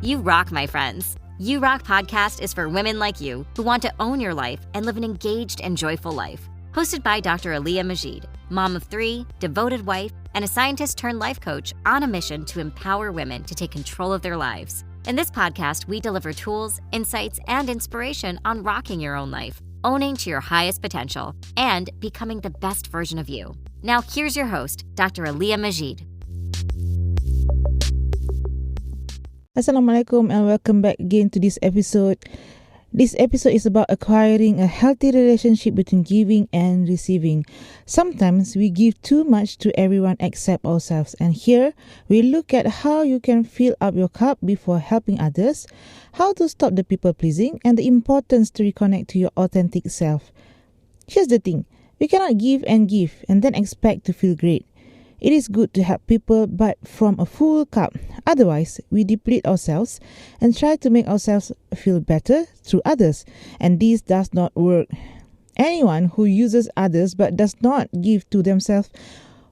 You rock, my friends. You Rock podcast is for women like you who want to own your life and live an engaged and joyful life. Hosted by Dr. Aliyah Majid, mom of 3, devoted wife, and a scientist turned life coach on a mission to empower women to take control of their lives. In this podcast, we deliver tools, insights, and inspiration on rocking your own life, owning to your highest potential, and becoming the best version of you. Now, here's your host, Dr. Aliyah Majid. Assalamualaikum and welcome back again to this episode. This episode is about acquiring a healthy relationship between giving and receiving. Sometimes we give too much to everyone except ourselves, and here we look at how you can fill up your cup before helping others, how to stop the people pleasing, and the importance to reconnect to your authentic self. Here's the thing, we cannot give and then expect to feel great. It is good to help people, but from a full cup. Otherwise, we deplete ourselves and try to make ourselves feel better through others, and this does not work. Anyone who uses others but does not give to themselves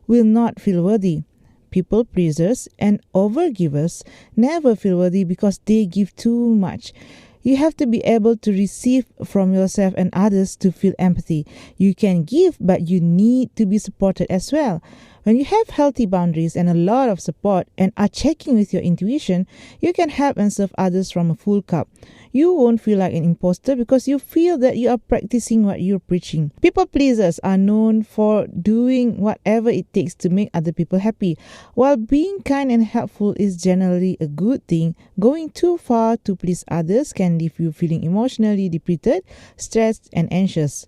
will not feel worthy. People pleasers and overgivers never feel worthy because they give too much. You have to be able to receive from yourself and others to feel empathy. You can give, but you need to be supported as well. When you have healthy boundaries and a lot of support and are checking with your intuition, you can help and serve others from a full cup. You won't feel like an imposter because you feel that you are practicing what you're preaching. People pleasers are known for doing whatever it takes to make other people happy. While being kind and helpful is generally a good thing, going too far to please others can leave you feeling emotionally depleted, stressed, and anxious.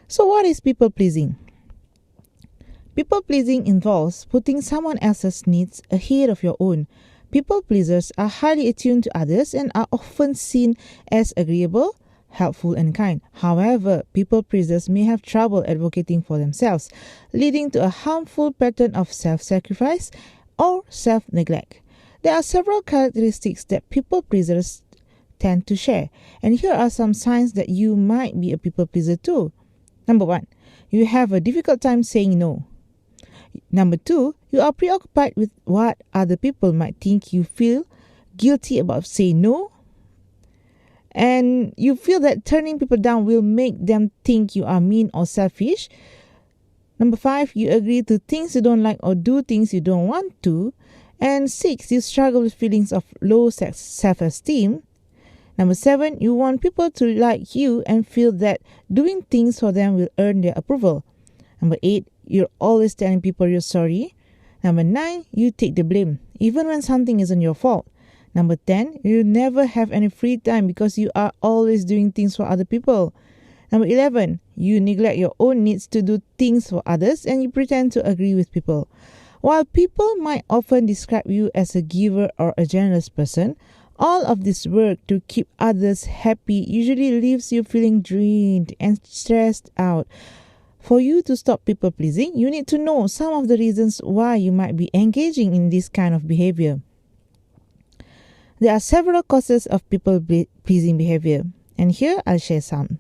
So what is people pleasing? People pleasing involves putting someone else's needs ahead of your own. People pleasers are highly attuned to others and are often seen as agreeable, helpful, and kind. However, people pleasers may have trouble advocating for themselves, leading to a harmful pattern of self-sacrifice or self-neglect. There are several characteristics that people pleasers tend to share, and here are some signs that you might be a people pleaser too. Number 1, you have a difficult time saying no. Number 2, you are preoccupied with what other people might think. You feel guilty about saying no, and you feel that turning people down will make them think you are mean or selfish. Number 5, you agree to things you don't like or do things you don't want to. And 6, you struggle with feelings of low self-esteem. Number 7, you want people to like you and feel that doing things for them will earn their approval. Number 8, you're always telling people you're sorry. Number 9, you take the blame, even when something isn't your fault. Number 10, you never have any free time because you are always doing things for other people. Number 11, you neglect your own needs to do things for others and you pretend to agree with people. While people might often describe you as a giver or a generous person, all of this work to keep others happy usually leaves you feeling drained and stressed out. For you to stop people pleasing, you need to know some of the reasons why you might be engaging in this kind of behavior. There are several causes of people pleasing behavior, and here I'll share some.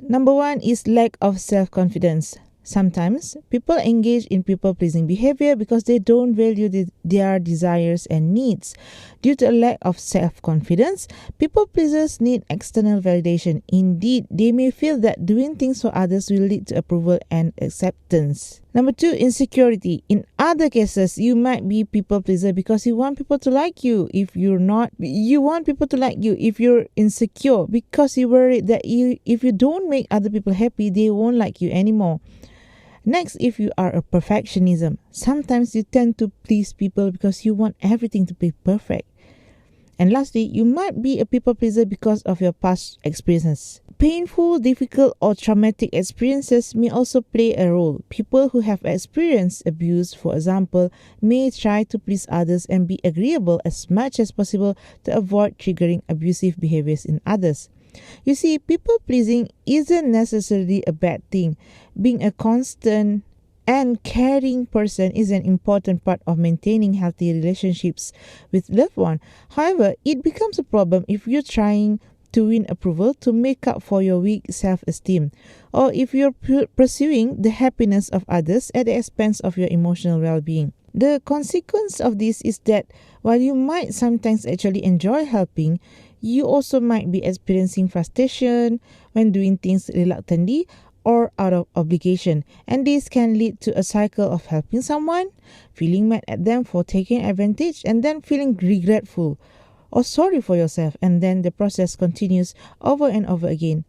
Number 1 is lack of self-confidence. Sometimes people engage in people-pleasing behavior because they don't value their desires and needs. Due to a lack of self-confidence, people-pleasers need external validation. Indeed, they may feel that doing things for others will lead to approval and acceptance. Number 2, insecurity. In other cases, you might be people-pleaser because you want people to like you. If you're not, you want people to like you. If you're insecure because you're worried that if you don't make other people happy, they won't like you anymore. Next, if you are a perfectionism, sometimes you tend to please people because you want everything to be perfect. And lastly, you might be a people pleaser because of your past experiences. Painful, difficult, or traumatic experiences may also play a role. People who have experienced abuse, for example, may try to please others and be agreeable as much as possible to avoid triggering abusive behaviors in others. You see, people-pleasing isn't necessarily a bad thing. Being a constant and caring person is an important part of maintaining healthy relationships with loved ones. However, it becomes a problem if you're trying to win approval to make up for your weak self-esteem, or if you're pursuing the happiness of others at the expense of your emotional well-being. The consequence of this is that while you might sometimes actually enjoy helping, you also might be experiencing frustration when doing things reluctantly or out of obligation, and this can lead to a cycle of helping someone, feeling mad at them for taking advantage, and then feeling regretful or sorry for yourself, and then the process continues over and over again.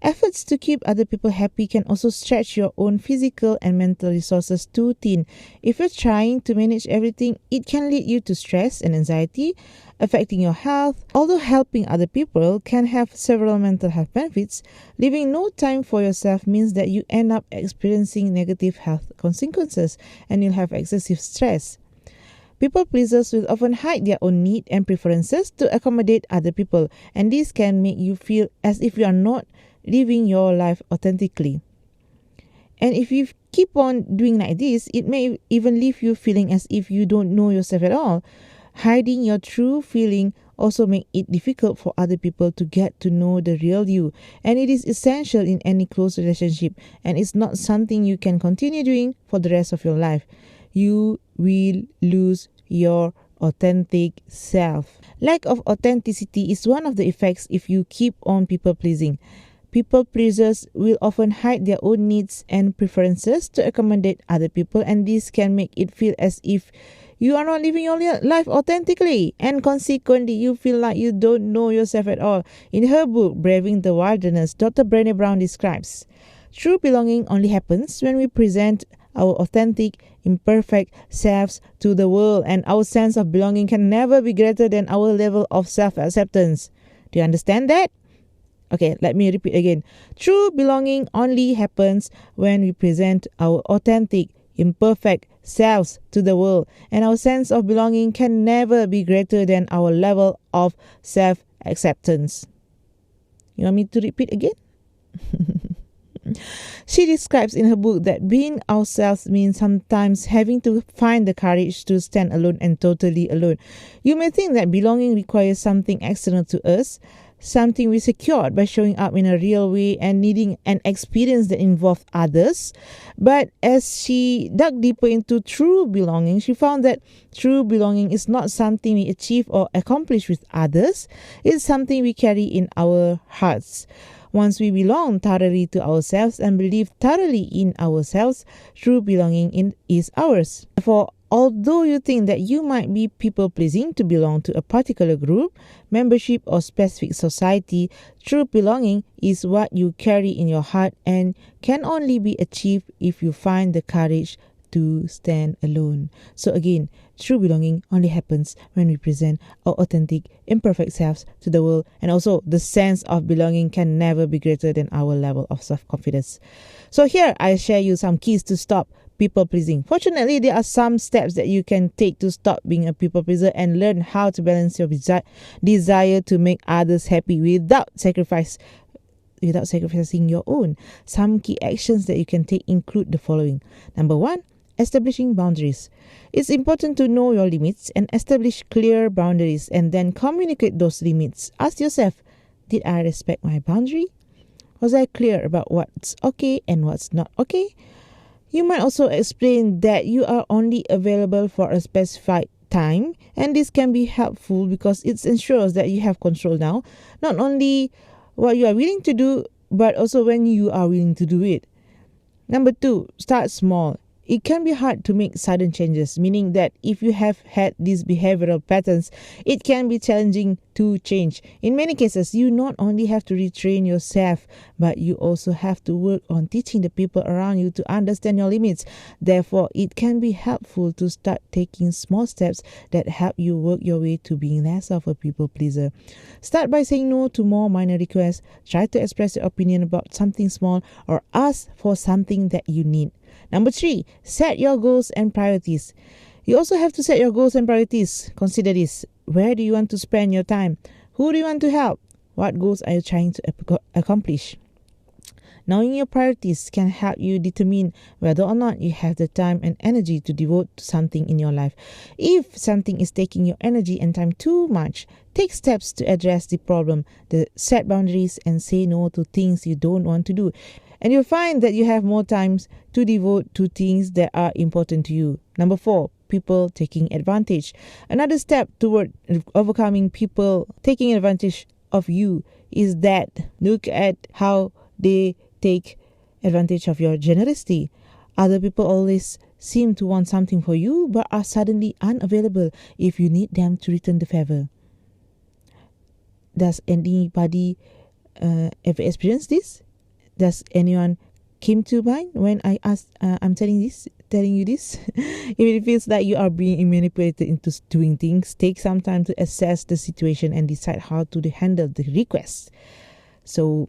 Efforts to keep other people happy can also stretch your own physical and mental resources too thin. If you're trying to manage everything, it can lead you to stress and anxiety, affecting your health. Although helping other people can have several mental health benefits, leaving no time for yourself means that you end up experiencing negative health consequences and you'll have excessive stress. People pleasers will often hide their own needs and preferences to accommodate other people, and this can make you feel as if you are not living your life authentically. And if you keep on doing like this, it may even leave you feeling as if you don't know yourself at all. Hiding your true feeling also make it difficult for other people to get to know the real you, and it is essential in any close relationship, and it's not something you can continue doing for the rest of your life. You will lose your authentic self. Lack of authenticity is one of the effects if you keep on people pleasing. People pleasers will often hide their own needs and preferences to accommodate other people, and this can make it feel as if you are not living your life authentically, and consequently you feel like you don't know yourself at all. In her book, Braving the Wilderness, Dr. Brené Brown describes, true belonging only happens when we present our authentic, imperfect selves to the world, and our sense of belonging can never be greater than our level of self-acceptance. Do you understand that? Okay, let me repeat again. True belonging only happens when we present our authentic, imperfect selves to the world, and our sense of belonging can never be greater than our level of self-acceptance. You want me to repeat again? She describes in her book that being ourselves means sometimes having to find the courage to stand alone and totally alone. You may think that belonging requires something external to us, something we secured by showing up in a real way and needing an experience that involved others. But as she dug deeper into true belonging, she found that true belonging is not something we achieve or accomplish with others. It's something we carry in our hearts. Once we belong thoroughly to ourselves and believe thoroughly in ourselves, true belonging is ours. Therefore, although you think that you might be people-pleasing to belong to a particular group, membership, or specific society, true belonging is what you carry in your heart and can only be achieved if you find the courage to stand alone. So again, true belonging only happens when we present our authentic, imperfect selves to the world, and also the sense of belonging can never be greater than our level of self-confidence. So here, I share you some keys to stop people pleasing. Fortunately, there are some steps that you can take to stop being a people pleaser and learn how to balance your desire to make others happy without sacrificing your own. Some key actions that you can take include the following. Number 1, establishing boundaries. It's important to know your limits and establish clear boundaries and then communicate those limits. Ask yourself, did I respect my boundary? Was I clear about what's okay and what's not okay? You might also explain that you are only available for a specified time, and this can be helpful because it ensures that you have control now, not only what you are willing to do, but also when you are willing to do it. Number 2, start small. It can be hard to make sudden changes, meaning that if you have had these behavioral patterns, it can be challenging to change. In many cases, you not only have to retrain yourself, but you also have to work on teaching the people around you to understand your limits. Therefore, it can be helpful to start taking small steps that help you work your way to being less of a people pleaser. Start by saying no to more minor requests. Try to express your opinion about something small or ask for something that you need. Number 3, set your goals and priorities. You also have to set your goals and priorities. Consider this. Where do you want to spend your time? Who do you want to help? What goals are you trying to accomplish? Knowing your priorities can help you determine whether or not you have the time and energy to devote to something in your life. If something is taking your energy and time too much, take steps to address the problem. Set boundaries and say no to things you don't want to do. And you'll find that you have more time to devote to things that are important to you. Number 4, people taking advantage. Another step toward overcoming people taking advantage of you is that look at how they take advantage of your generosity. Other people always seem to want something for you but are suddenly unavailable if you need them to return the favor. Does anybody ever experience this? Does anyone came to mind when I asked? I'm telling you this. If it feels like you are being manipulated into doing things, take some time to assess the situation and decide how to handle the request. So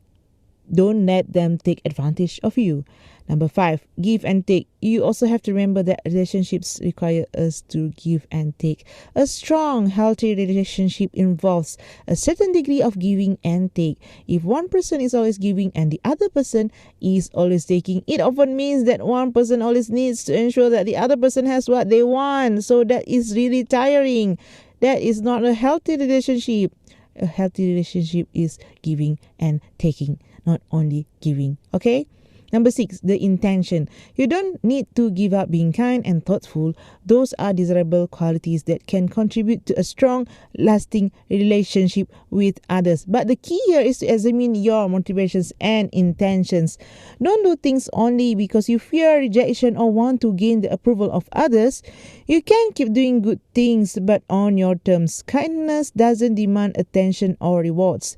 don't let them take advantage of you. Number 5, give and take. You also have to remember that relationships require us to give and take. A strong, healthy relationship involves a certain degree of giving and take. If one person is always giving and the other person is always taking, it often means that one person always needs to ensure that the other person has what they want. So that is really tiring. That is not a healthy relationship. A healthy relationship is giving and taking, not only giving. Okay? Number 6, the intention. You don't need to give up being kind and thoughtful. Those are desirable qualities that can contribute to a strong, lasting relationship with others. But the key here is to examine your motivations and intentions. Don't do things only because you fear rejection or want to gain the approval of others. You can keep doing good things, but on your terms. Kindness doesn't demand attention or rewards.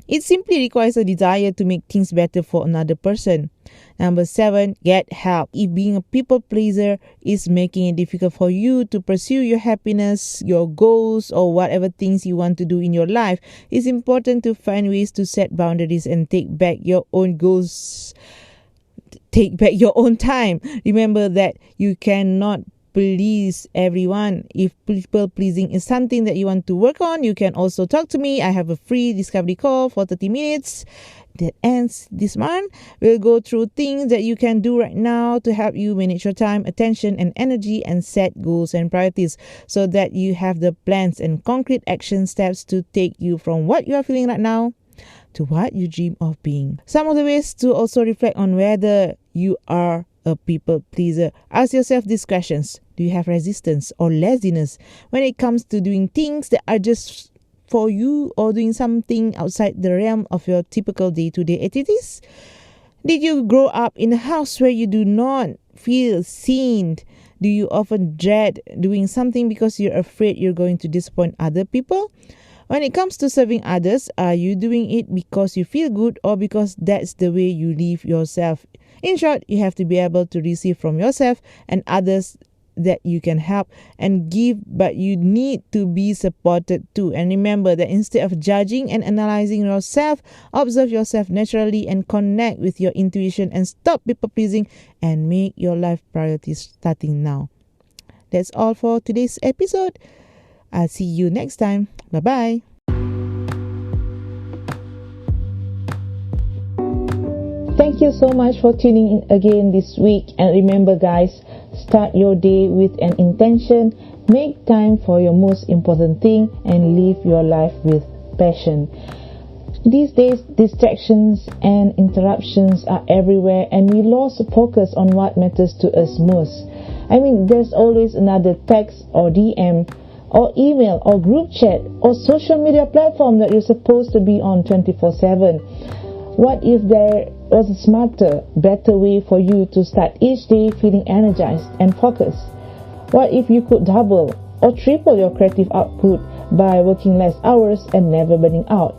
It simply requires a desire to make things better for another person. Number 7, get help. If being a people pleaser is making it difficult for you to pursue your happiness, your goals, or whatever things you want to do in your life, it's important to find ways to set boundaries and take back your own goals. Take back your own time. Remember that you cannot please everyone. If people pleasing is something that you want to work on, you can also talk to me. I have a free discovery call for 30 minutes that ends this month. We'll go through things that you can do right now to help you manage your time, attention, and energy, and set goals and priorities so that you have the plans and concrete action steps to take you from what you are feeling right now to what you dream of being. Some of the ways to also reflect on whether you are a people pleaser. Ask yourself these questions. Do you have resistance or laziness when it comes to doing things that are just for you or doing something outside the realm of your typical day-to-day activities? Did you grow up in a house where you do not feel seen? Do you often dread doing something because you're afraid you're going to disappoint other people? When it comes to serving others, are you doing it because you feel good or because that's the way you live yourself? In short, you have to be able to receive from yourself and others that you can help and give, but you need to be supported too. And remember that instead of judging and analyzing yourself, observe yourself naturally and connect with your intuition and stop people pleasing and make your life priorities starting now. That's all for today's episode. I'll see you next time. Bye-bye. Thank you so much for tuning in again this week. And remember, guys, start your day with an intention, make time for your most important thing, and live your life with passion. These days, distractions and interruptions are everywhere, and we lost focus on what matters to us most. I mean, there's always another text or DM or email or group chat or social media platform that you're supposed to be on 24/7. What if there was a smarter, better way for you to start each day feeling energized and focused? What if you could double or triple your creative output by working less hours and never burning out?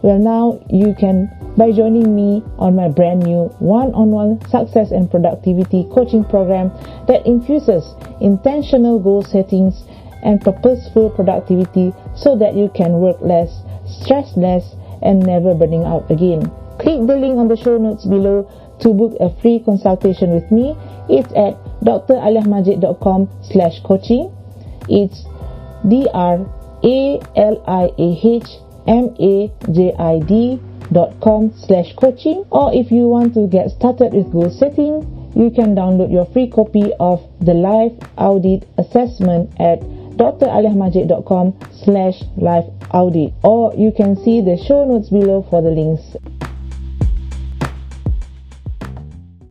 Well, now you can by joining me on my brand new one-on-one success and productivity coaching program that infuses intentional goal settings and purposeful productivity so that you can work less, stress less, and never burning out again. Click the link on the show notes below to book a free consultation with me. It's at draliahmajid.com/coaching. It's draliahmajid.com/coaching. Or if you want to get started with goal setting, you can download your free copy of the life audit assessment at draliahmajid.com/life audit. Or you can see the show notes below for the links.